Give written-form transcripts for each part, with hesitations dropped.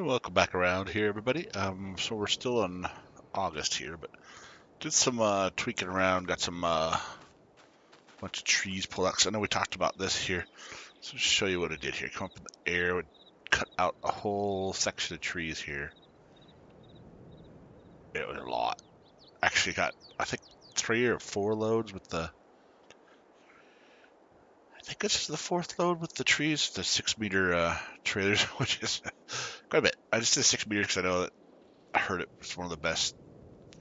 Welcome back around here, everybody. So we're still in August here, but did some tweaking around. Got some bunch of trees pulled out. 'Cause I know we talked about this here. So just show you what I did here. Come up in the air, would cut out a whole section of trees here. It was a lot. Actually got, I think, 3 or 4 loads with the. I think this is the 4th load with the trees, the 6-meter trailers, which is quite a bit. I just did 6 meters because I know that I heard it was one of the best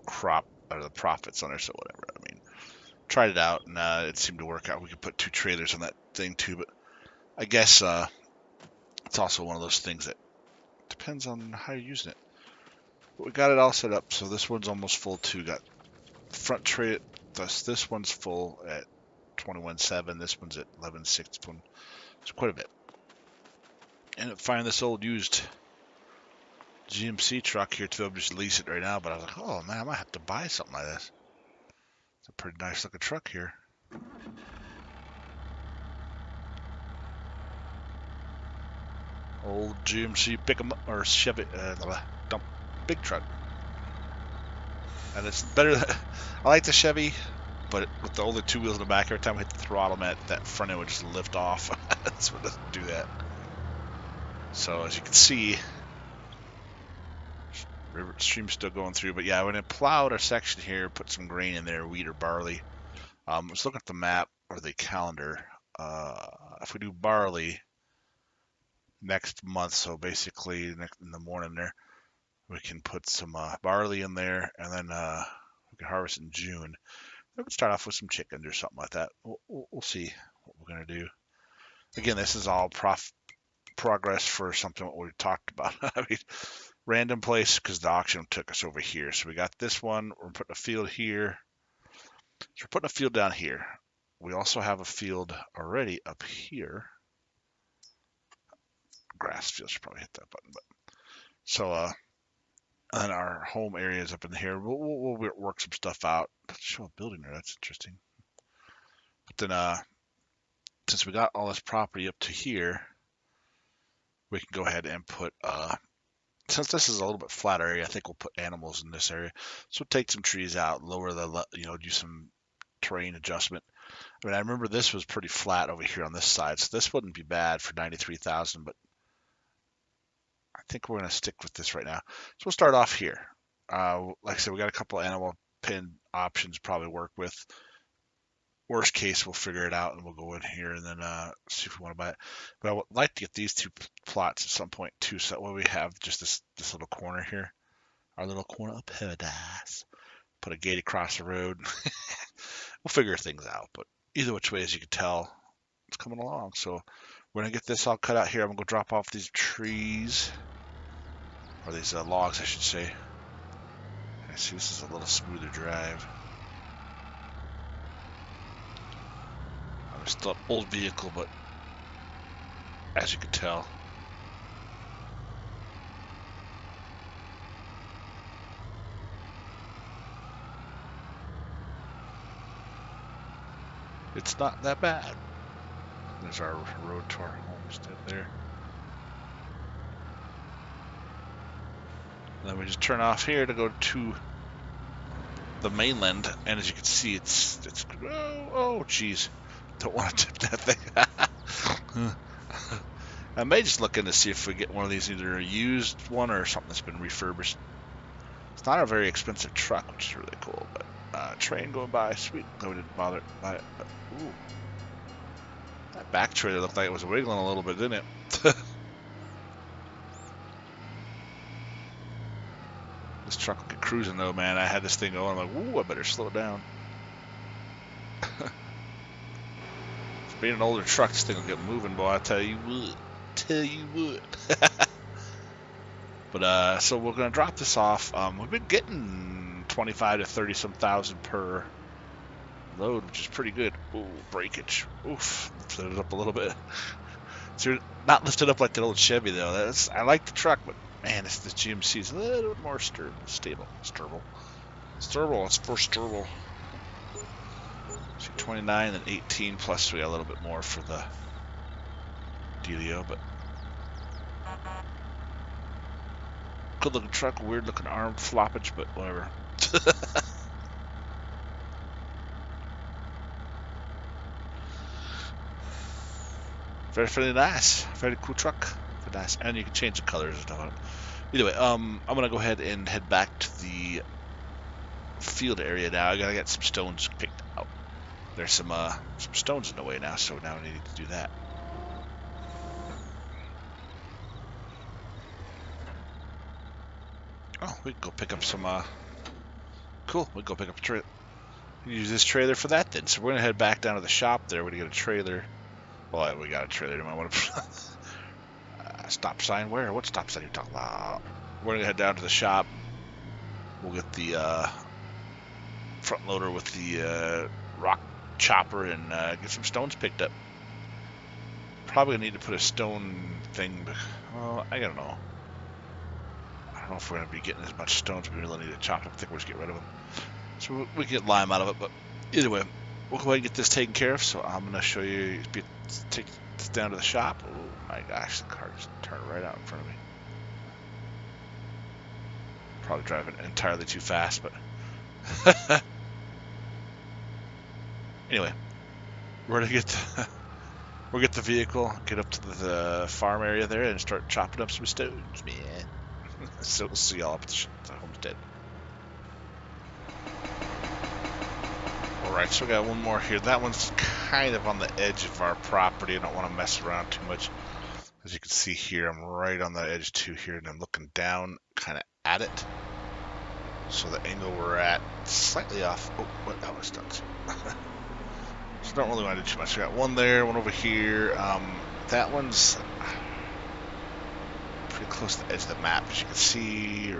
crop or the profits on it, so whatever. I mean, tried it out and it seemed to work out. We could put 2 trailers on that thing too, but I guess it's also one of those things that depends on how you're using it. But we got it all set up, so this one's almost full too. Got front tray. This one's full at 21.7. This one's at 11.6. It's quite a bit. Ended up finding this old used GMC truck here to just lease it right now, but I was like, oh man, I might have to buy something like this. It's a pretty nice looking truck here. Old GMC pick 'em up or Chevy dump big truck, and it's better. I like the Chevy, but with the only 2 wheels in the back, every time I hit the throttle, man, that front end would just lift off. This one doesn't do that. So as you can see, river stream's still going through. But yeah, when it plowed a section here, put some grain in there, wheat or barley. I was looking at the map or the calendar. If we do barley next month, so basically in the morning there, we can put some barley in there, and then we can harvest in June. We can start off with some chickens or something like that. We'll see what we're gonna do. Again, this is all progress for something what we talked about. I mean, random place because the auction took us over here. So we got this one. We're putting a field here. So we're putting a field down here. We also have a field already up here. Grass field, should probably hit that button. But so and our home area is up in here. We'll work some stuff out. Let's show a building there. That's interesting. But then since we got all this property up to here, we can go ahead and put since this is a little bit flat area, I think we'll put animals in this area. So we'll take some trees out, lower the, do some terrain adjustment. I mean, I remember this was pretty flat over here on this side, so this wouldn't be bad for 93,000, but I think we're going to stick with this right now. So we'll start off here. Like I said, we got a couple of animal pen options to probably work with. Worst case, we'll figure it out and we'll go in here and then see if we want to buy it. But I would like to get these 2 plots at some point too, so that way we have just this little corner here, our little corner of paradise. Put a gate across the road. We'll figure things out, but either which way, as you can tell, it's coming along. So we're gonna get this all cut out here. I'm gonna go drop off these trees, or these logs, I should say. I see this is a little smoother drive. Still an old vehicle, but as you can tell, it's not that bad. There's our road to our homestead there. And then we just turn off here to go to the mainland, and as you can see, it's oh geez, don't want to tip that thing. I may just look in to see if we get one of these, either a used one or something that's been refurbished. It's not a very expensive truck, which is really cool, but train going by, sweet. No, we didn't bother to buy it, but ooh. That back trailer looked like it was wiggling a little bit, didn't it? This truck will get cruising though, man. I had this thing going, I'm like, ooh, I better slow it down. Being an older truck, this thing will get moving, boy. I tell you what. But so we're gonna drop this off. We've been getting 25 to 30 some thousand per load, which is pretty good. Ooh, breakage. Oof, lifted it up a little bit. So not lifted up like the old Chevy though. I like the truck, but man, this GMC is a little bit more stable. Sturble. It's for Sturble. So 29 and 18 plus we got a little bit more for the dealio, but good looking truck, weird looking arm floppage, but whatever. Very, very nice. Very cool truck. Very nice. And you can change the colors and stuff on it. Either way, I'm gonna go ahead and head back to the field area now. I gotta get some stones picked out. There's some stones in the way now, so now I need to do that. Oh, we can go pick up some, cool, we can go pick up a trailer. Use this trailer for that then. So we're gonna head back down to the shop there. We're gonna get a trailer. Well, we got a trailer. I want to stop sign where? What stop sign are you talking about? We're gonna head down to the shop. We'll get the front loader with the rock chopper and get some stones picked up. Probably gonna need to put a stone thing, but well, I don't know. I don't know if we're gonna be getting as much stones. We really need to chop up. I think we'll just get rid of them. So we can get lime out of it, but either way, we'll go ahead and get this taken care of. So I'm gonna show you, take this down to the shop. Oh my gosh, the car just turned right out in front of me. Probably driving entirely too fast, but anyway, we're gonna we'll get the vehicle, get up to the farm area there, and start chopping up some stones, man. So we'll see y'all up at the homestead. Alright, so we got one more here. That one's kind of on the edge of our property. I don't want to mess around too much. As you can see here, I'm right on the edge too here, and I'm looking down kind of at it. So the angle we're at, slightly off. Oh, what? That was done. So don't really want to do too much. We got one there, one over here. That one's pretty close to the edge of the map, as you can see.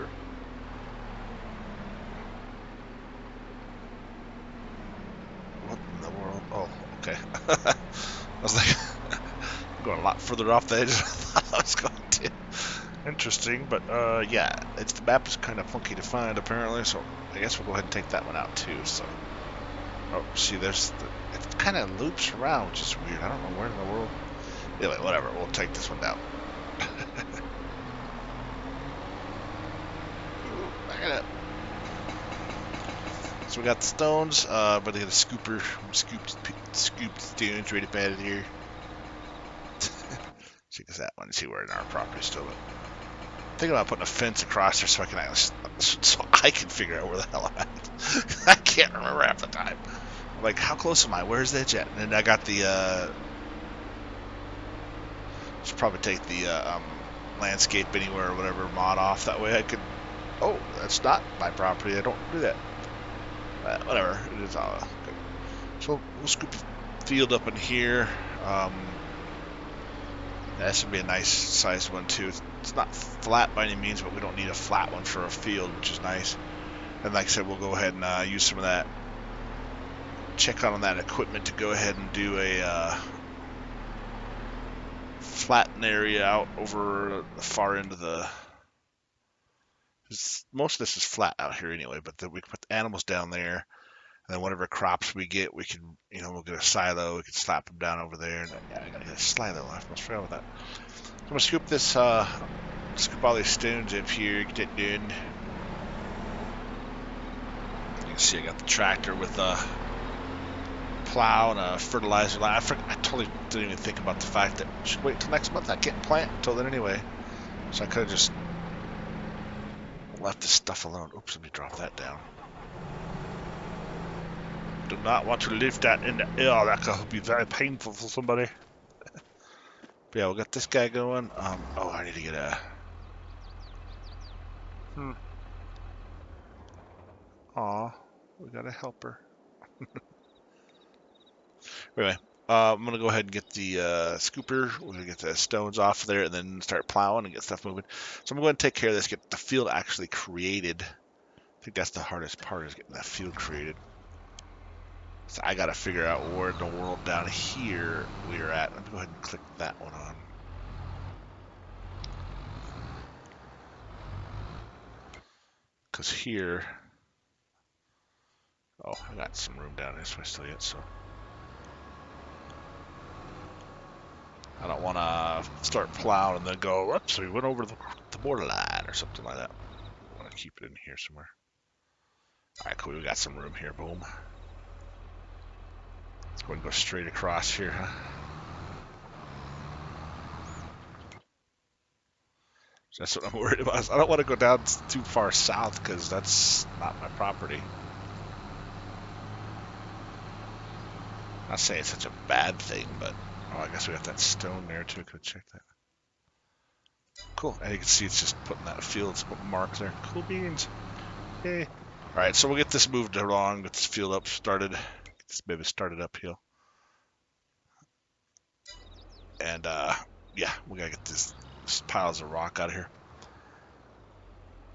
What in the world? Oh, okay. I was like, I'm going a lot further off the edge than I thought I was going to. Interesting, but yeah, the map is kind of funky to find apparently, so I guess we'll go ahead and take that one out too. So, oh, see, it kind of loops around, which is weird. I don't know where in the world. Anyway, whatever. We'll take this one down. Ooh, back it up. So we got the stones, but they got a scooper, scooped stones right up out of here. Check this out one, see where in our property still. I'm thinking about putting a fence across there so I can figure out where the hell I'm at. I can't remember half the time. I'm like, how close am I? Where's the edge at? And then I got the should probably take the landscape anywhere or whatever mod off. That way I could. Oh, that's not my property. I don't do that. Whatever. It is all good. So we'll scoop the field up in here. That should be a nice sized one too. It's not flat by any means, but we don't need a flat one for a field, which is nice. And like I said, we'll go ahead and use some of that. Check on that equipment to go ahead and do a flatten area out over the far end of the. Most of this is flat out here anyway, but we can put the animals down there, and then whatever crops we get, we can, we'll get a silo. We can slap them down over there. And yeah, I gotta get a silo. I almost forgot about that. So I'm gonna scoop this, scoop all these stones up here, get it done. You can see I got the tractor with a plow and a fertilizer line. I totally didn't even think about the fact that I should wait until next month. I can't plant until then anyway. So I could have just left this stuff alone. Oops, let me drop that down. Do not want to leave that in the air. That could be very painful for somebody. But yeah, we'll get this guy going. Oh, I need to get a. Aw, we got a helper. Anyway, I'm gonna go ahead and get the scooper. We're gonna get the stones off of there, and then start plowing and get stuff moving. So I'm going to take care of this, get the field actually created. I think that's the hardest part, is getting that field created. So I gotta figure out where in the world down here we are at. Let me go ahead and click that one on. Because here, oh, I got some room down this way still yet, so. I don't want to start plowing and then go, oops, we went over the borderline or something like that. I want to keep it in here somewhere. All right, cool. We got some room here. Boom. Let's go and go straight across here, huh? That's what I'm worried about. I don't want to go down too far south because that's not my property. Not saying it's such a bad thing, but oh, I guess we got that stone there too. Could check that. Cool. And you can see it's just putting that field mark there. Cool beans. Yay. All right, so we'll get this moved along. Get this field up started. Get this baby started uphill. And yeah, we gotta get these piles of rock out of here.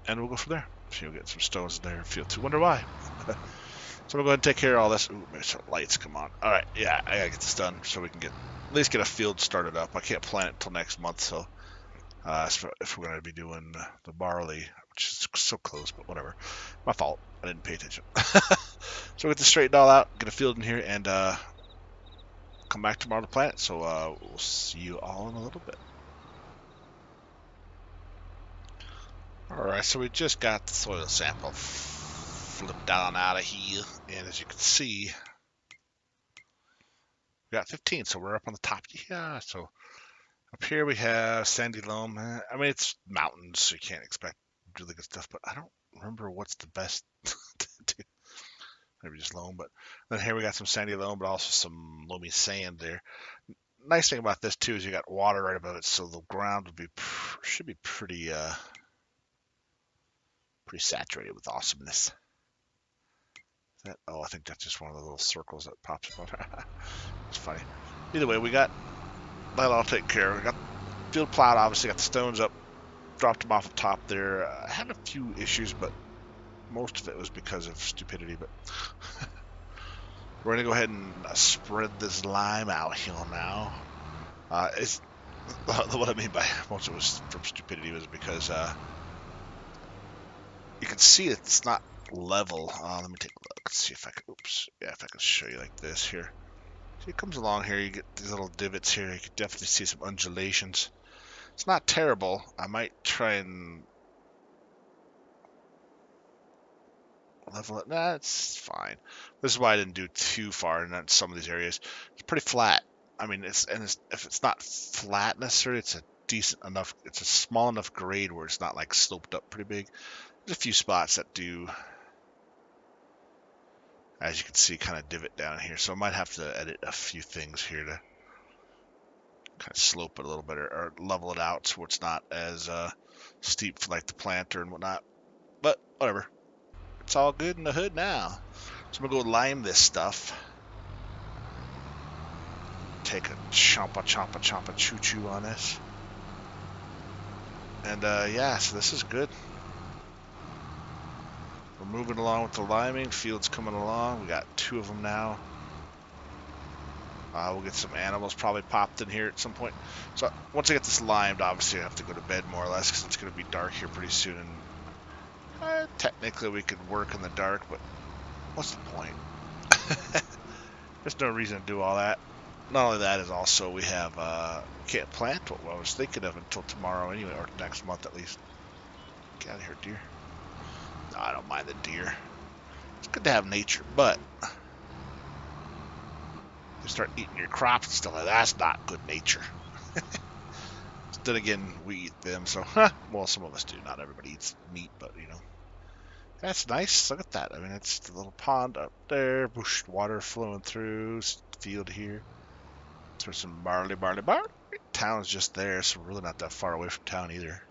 And we'll go from there. So you'll get some stones in there. Field 2. Wonder why. So we'll go ahead and take care of all this. Ooh, maybe some lights come on. All right, yeah, I gotta get this done so we can get at least get a field started up. I can't plant it until next month, so if we're gonna be doing the barley, which is so close, but whatever. My fault. I didn't pay attention. So we'll get this straightened all out, get a field in here, and come back tomorrow to plant it. So we'll see you all in a little bit. All right, so we just got the soil sample flipped down out of here, and as you can see, we got 15, so we're up on the top. Yeah, so up here we have sandy loam. I mean, it's mountains, so you can't expect really good stuff, but I don't remember what's the best to do. Maybe just loam, but then here we got some sandy loam, but also some loamy sand there. Nice thing about this too is you got water right above it, so the ground would be should be pretty saturated with awesomeness. Oh, I think that's just one of the little circles that pops up. It's funny. Either way, we got that all taken care of. We got field plowed, obviously got the stones up, dropped them off the top there. I had a few issues, but most of it was because of stupidity. But we're gonna go ahead and spread this lime out here now. It's what I mean by most of it was from stupidity was because you can see it's not level. Let me take a look. Let's see if I can. Oops. Yeah, if I can show you like this here. See, it comes along here. You get these little divots here. You can definitely see some undulations. It's not terrible. I might try and level it. Nah, it's fine. This is why I didn't do too far in some of these areas. It's pretty flat. I mean, if it's not flat necessarily, it's a decent enough. It's a small enough grade where it's not like sloped up pretty big. There's a few spots that do, as you can see, kind of divot down here. So I might have to edit a few things here to kind of slope it a little bit or level it out so it's not as steep for like the planter and whatnot. But whatever. It's all good in the hood now. So I'm going to go lime this stuff. Take a chompa choo-choo on this. And yeah, so this is good. We're moving along with the liming. Field's coming along. We got 2 of them now. We'll get some animals probably popped in here at some point. So once I get this limed, obviously I have to go to bed more or less because it's going to be dark here pretty soon. And technically we could work in the dark, but what's the point? There's no reason to do all that. Not only that is also we have can't plant what I was thinking of until tomorrow anyway, or next month at least. Get out of here, deer. No, I don't mind the deer. It's good to have nature, but they start eating your crops and stuff like that. That's not good nature. Then again, we eat them, so well, some of us do. Not everybody eats meat, but you know, that's nice. Look at that. I mean, it's the little pond up there, bush water flowing through, field here. There's some barley. Town's just there, so we're really not that far away from town either.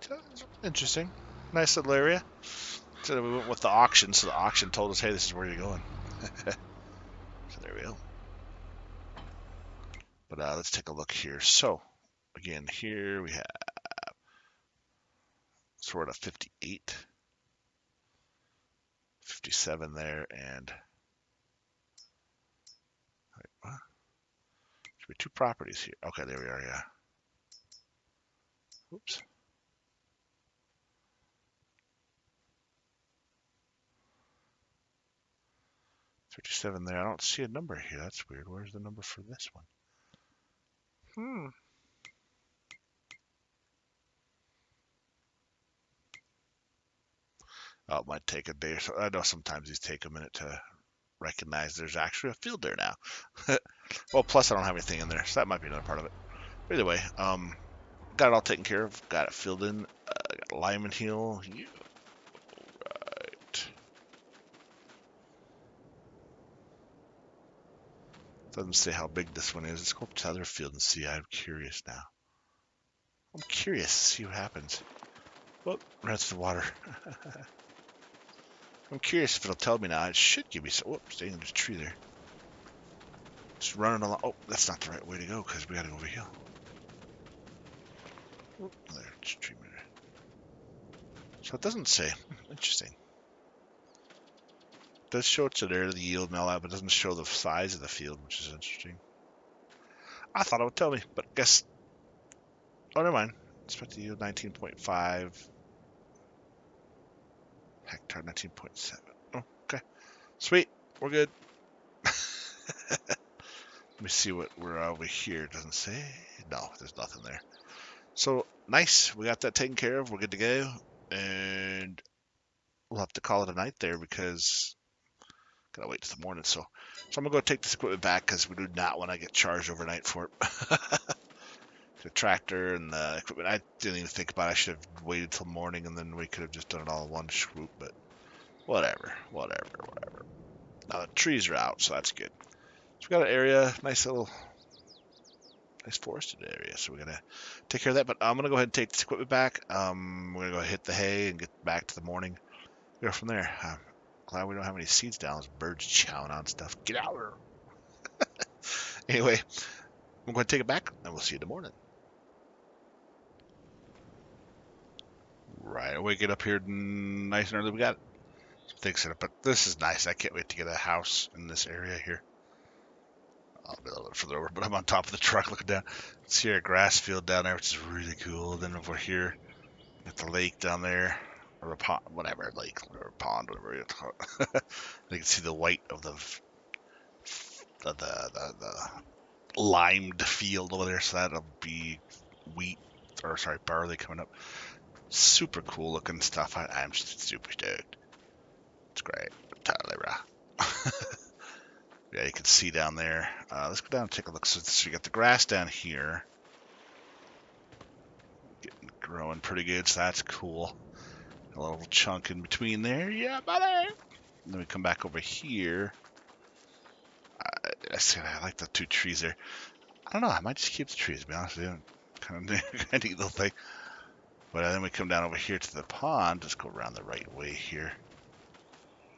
So, interesting. Nice little area. So we went with the auction, so the auction told us, hey, this is where you're going. So there we go. But let's take a look here. So, again, here we have sort of 58, 57 there, and wait, what? Should be 2 properties here. Okay, there we are, yeah. Oops. 57 there. I don't see a number here. That's weird. Where's the number for this one? Oh, it might take a day or so. I know sometimes these take a minute to recognize there's actually a field there now. Well, plus I don't have anything in there, so that might be another part of it. But either way, got it all taken care of. Got it filled in. Got Lyman Hill. Yeah, right. Doesn't say how big this one is. Let's go up to the other field and see. I'm curious now. I'm curious to see what happens. Oh, that's the water. I'm curious if it'll tell me now. It should give me some. Whoops, there's a tree there. Just running along. Oh, that's not the right way to go because we got to go over here. Oh, there's a tree there. So it doesn't say. Interesting. It does show it's there, the yield and all that, but it doesn't show the size of the field, which is interesting. I thought it would tell me, but I guess. Oh, never mind. Expected yield 19.5. Hectare 19.7. Oh, okay. Sweet. We're good. Let me see what we're over here. It doesn't say. No, there's nothing there. So nice. We got that taken care of. We're good to go. And we'll have to call it a night there because gotta wait till the morning. So I'm gonna go take this equipment back because we do not want to get charged overnight for it. The tractor and the equipment. I didn't even think about it. I should have waited till morning and then we could have just done it all in one swoop. But whatever. Now the trees are out, so that's good. So we got an area, nice forested area. So we're gonna take care of that. But I'm gonna go ahead and take this equipment back. We're gonna go hit the hay and get back to the morning. Go from there. Glad we don't have any seeds down. There's birds chowing on stuff. Get out here. Anyway, I'm going to take it back, and we'll see you in the morning. Right, we get up here nice and early. We got some things set up, but this is nice. I can't wait to get a house in this area here. I'll be a little bit further over, but I'm on top of the truck looking down. See our grass field down there, which is really cool. Then over here, at the lake down there, or a pond, whatever, lake or pond, whatever you call it. You can see the white of the limed field over there, so that'll be barley coming up. Super cool looking stuff. I'm just super stoked. It's great. Totally raw. Yeah, you can see down there. Let's go down and take a look. So you got the grass down here. Growing pretty good, so that's cool. A little chunk in between there. Yeah, buddy. And then we come back over here. I like the two trees there. I don't know. I might just keep the trees, to be honest with you. Kind of neat little thing. But then we come down over here to the pond. Just go around the right way here.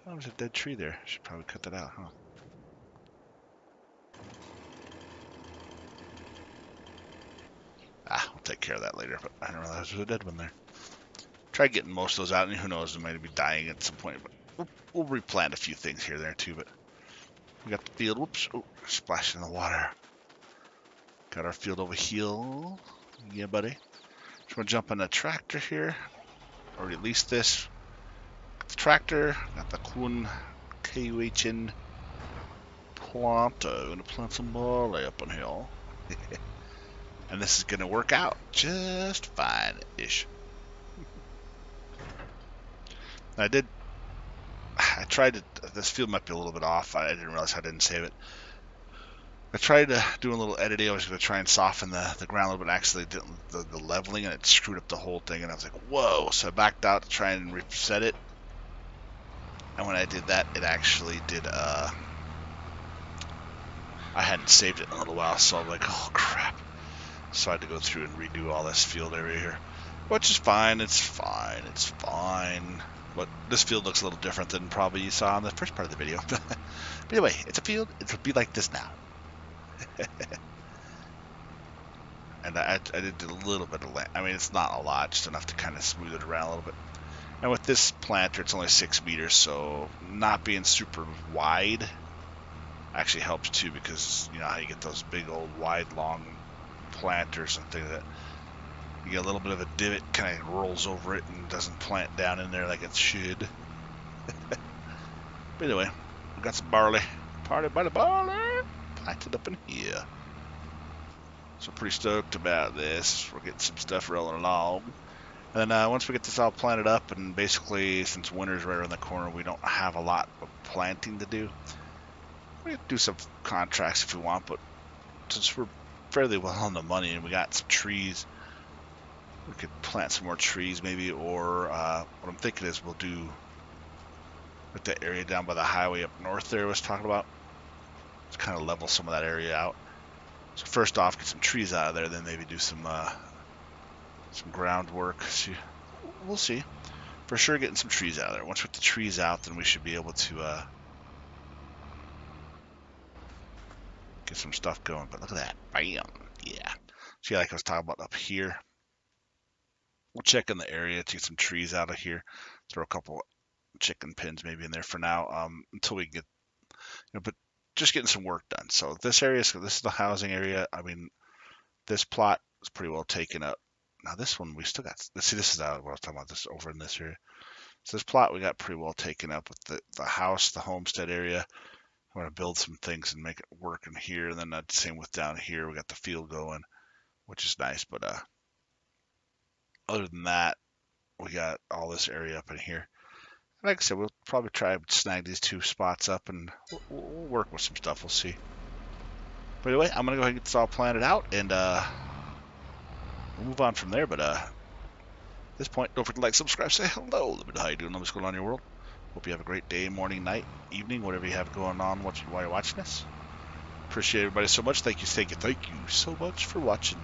Oh, there's a dead tree there. Should probably cut that out, huh? We'll take care of that later. But I didn't realize there was a dead one there. Try getting most of those out, and who knows, they might be dying at some point. But we'll replant a few things here and there too. But we got the field. Whoops! Oh, splashing in the water. Got our field over here. Yeah, buddy. Just gonna jump on the tractor here, or at least this. Got the tractor. Got the Kuhn KUHN planter. Gonna plant some barley up on here, and this is gonna work out just fine-ish. I tried to. This field might be a little bit off. I didn't realize I didn't save it. I tried to do a little editing. I was going to try and soften the ground a little bit. Actually, did the leveling, and it screwed up the whole thing. And I was like, whoa. So I backed out to try and reset it. And when I did that, it actually did. I hadn't saved it in a little while, so I was like, oh, crap. So I had to go through and redo all this field area here. Which is fine. It's fine. But this field looks a little different than probably you saw in the first part of the video. But anyway, it's a field. It'll be like this now. And I did a little bit of land. I mean, it's not a lot, just enough to kind of smooth it around a little bit. And with this planter, it's only 6 meters, so not being super wide actually helps too, because you know how you get those big old wide long planters and things that you get a little bit of a divot, kind of rolls over it and doesn't plant down in there like it should. But anyway, We got some barley. Party by the barley. Planted up in here. So pretty stoked about this. We're getting some stuff rolling along. And then once we get this all planted up, and basically since winter's right around the corner, we don't have a lot of planting to do. We can do some contracts if we want, but since we're fairly well on the money and we got some trees, we could plant some more trees maybe, or what I'm thinking is we'll do like that area down by the highway up north there I was talking about. Just kind of level some of that area out. So first off, get some trees out of there, then maybe do some groundwork. See, we'll see. For sure, getting some trees out of there. Once we get the trees out, then we should be able to get some stuff going. But look at that, bam, yeah. See, like I was talking about up here. We'll check in the area to get some trees out of here. Throw a couple chicken pins maybe in there for now, until we get, but just getting some work done. So this is the housing area. I mean, this plot is pretty well taken up. Now this one we still got. See, this is what I was talking about. This over in this area. So this plot we got pretty well taken up with the house, the homestead area. I'm gonna build some things and make it work in here, and then the same with down here. We got the field going, which is nice. But other than that, we got all this area up in here. Like I said, we'll probably try to snag these two spots up, and we'll work with some stuff. We'll see. But anyway, I'm gonna go ahead and get this all planted out, and we'll move on from there. But at this point, don't forget to like, subscribe, say hello. Let me know how you doing. What's going on in your world. Hope you have a great day, morning, night, evening, whatever you have going on while you're watching this. Appreciate everybody so much. Thank you so much for watching.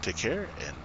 Take care, and